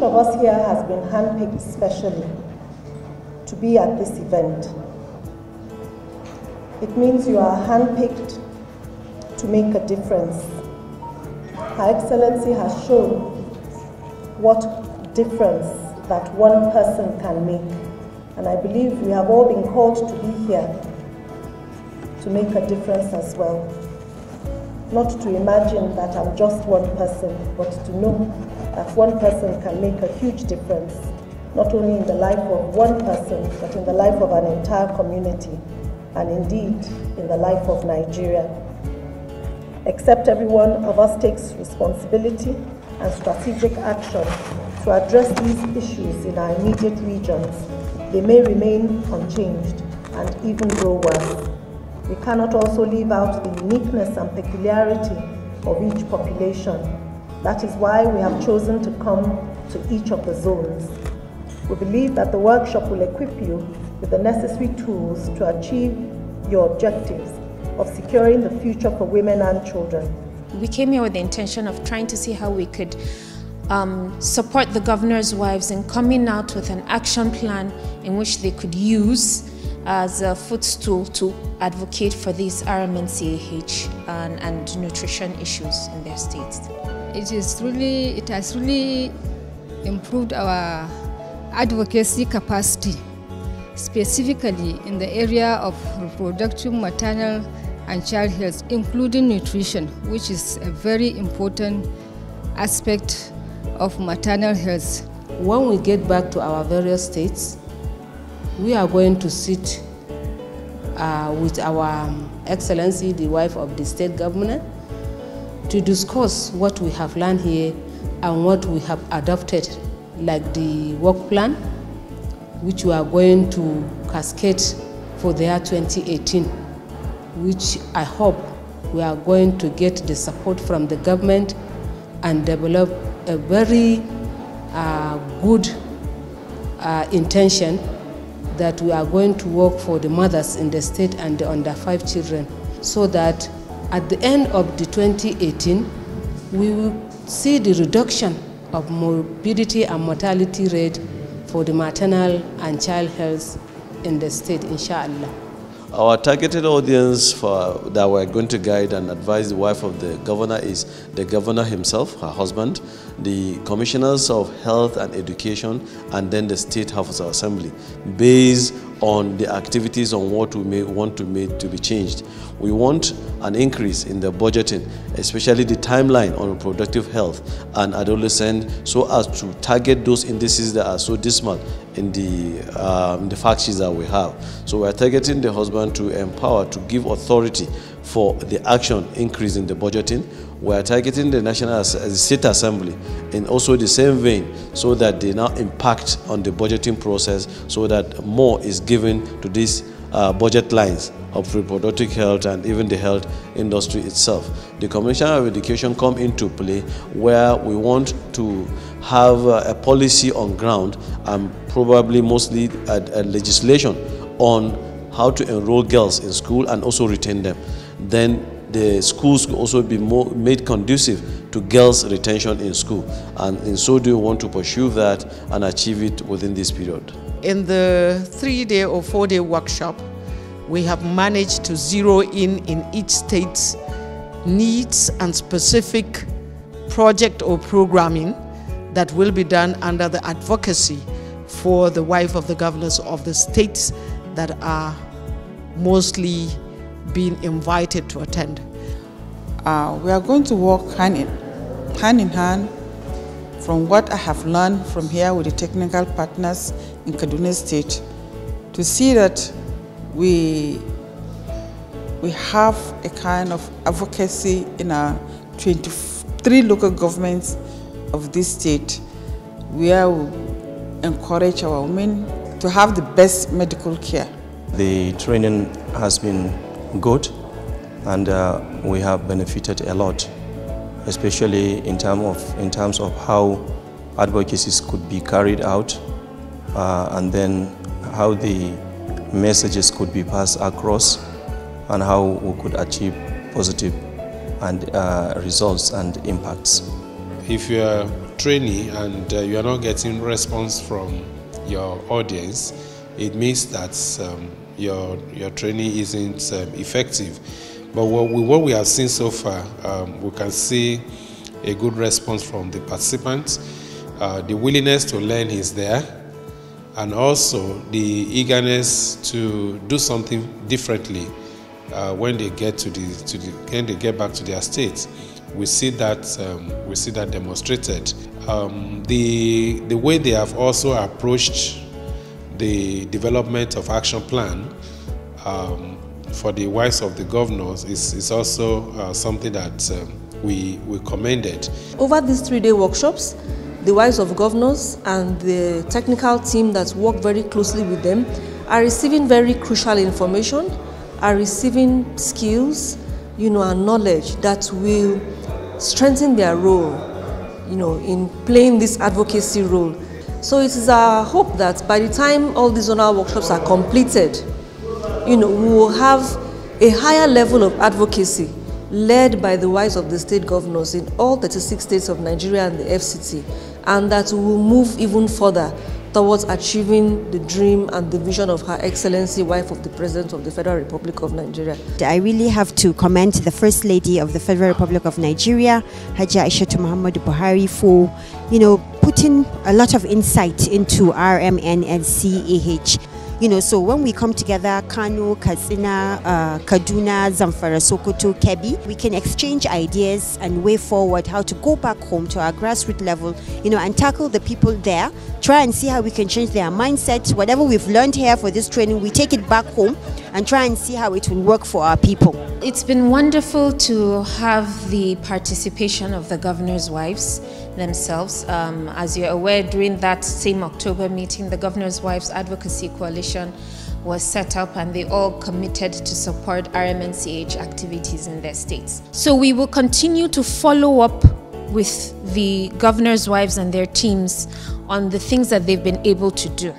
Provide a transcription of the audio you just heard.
each of us here has been handpicked specially to be at this event. It means you are handpicked to make a difference. Her Excellency has shown what difference that one person can make. And I believe we have all been called to be here to make a difference as well. Not to imagine that I'm just one person, but to know that one person can make a huge difference, not only in the life of one person, but in the life of an entire community, and indeed in the life of Nigeria. Except every one of us takes responsibility and strategic action to address these issues in our immediate regions, they may remain unchanged and even grow worse. We cannot also leave out the uniqueness and peculiarity of each population. That is why we have chosen to come to each of the zones. We believe that the workshop will equip you with the necessary tools to achieve your objectives of securing the future for women and children. We came here with the intention of trying to see how we could support the governor's wives in coming out with an action plan in which they could use as a footstool to advocate for these RMNCAH and nutrition issues in their states. It has really improved our advocacy capacity, specifically in the area of reproductive, maternal and child health, including nutrition, which is a very important aspect of maternal health. When we get back to our various states, we are going to sit with our Excellency, the wife of the state governor, to discuss what we have learned here and what we have adopted, like the work plan, which we are going to cascade for the year 2018, which I hope we are going to get the support from the government and develop a very good intention that we are going to work for the mothers in the state and the under 5 children, so that at the end of the 2018, we will see the reduction of morbidity and mortality rate for the maternal and child health in the state, inshallah. Our targeted audience that we're going to guide and advise the wife of the governor is the governor himself, her husband, the commissioners of health and education, and then the state house of assembly, based on the activities on what we may want to make to be changed. We want an increase in the budgeting, especially the timeline on reproductive health and adolescent, so as to target those indices that are so dismal in the fact sheets that we have. So we are targeting the husband to empower, to give authority for the action increase in the budgeting. We are targeting the National State Assembly in also the same vein, so that they now impact on the budgeting process, so that more is given to these budget lines of reproductive health and even the health industry itself. The Commissioner of Education come into play, where we want to have a policy on ground and probably mostly a legislation on how to enroll girls in school and also retain them. Then the schools will also be made conducive to girls' retention in school, and in so do we want to pursue that and achieve it within this period. In the 3-day or 4-day workshop, we have managed to zero in each state's needs and specific project or programming that will be done under the advocacy for the wife of the governors of the states that are mostly being invited to attend. We are going to work hand in hand from what I have learned from here with the technical partners in Kaduna State, to see that we have a kind of advocacy in our 23 local governments of this state, where we encourage our women to have the best medical care. The training has been good, and we have benefited a lot, especially in terms of how advocacies could be carried out, and then how the messages could be passed across, and how we could achieve positive and results and impacts. if you're a trainee and you're not getting response from your audience, it means that your training isn't effective. But what we have seen so far, we can see a good response from the participants. The willingness to learn is there, and also the eagerness to do something differently when they get when they get back to their states. We see that demonstrated. The way they have also approached the development of action plan for the wives of the governors is also something that we commended. Over these 3-day workshops, the wives of governors and the technical team that work very closely with them are receiving very crucial information, are receiving skills, and knowledge that will strengthen their role, in playing this advocacy role. So it is our hope that by the time all these zonal workshops are completed, we will have a higher level of advocacy led by the wives of the state governors in all 36 states of Nigeria and the FCT, and that we will move even further towards achieving the dream and the vision of Her Excellency, wife of the President of the Federal Republic of Nigeria. I really have to commend the First Lady of the Federal Republic of Nigeria, Hajia Aishatu Muhammadu Buhari, for, putting a lot of insight into RMNCAH. So when we come together, Kano, Katsina, Kaduna, Zamfara, Sokoto, Kebbi, we can exchange ideas and way forward how to go back home to our grassroots level, and tackle the people there, try and see how we can change their mindset. Whatever we've learned here for this training, we take it back home and try and see how it will work for our people. It's been wonderful to have the participation of the governors' wives themselves. As you're aware, during that same October meeting, the Governors' Wives Advocacy Coalition was set up, and they all committed to support RMNCAH activities in their states. So we will continue to follow up with the governors' wives and their teams on the things that they've been able to do.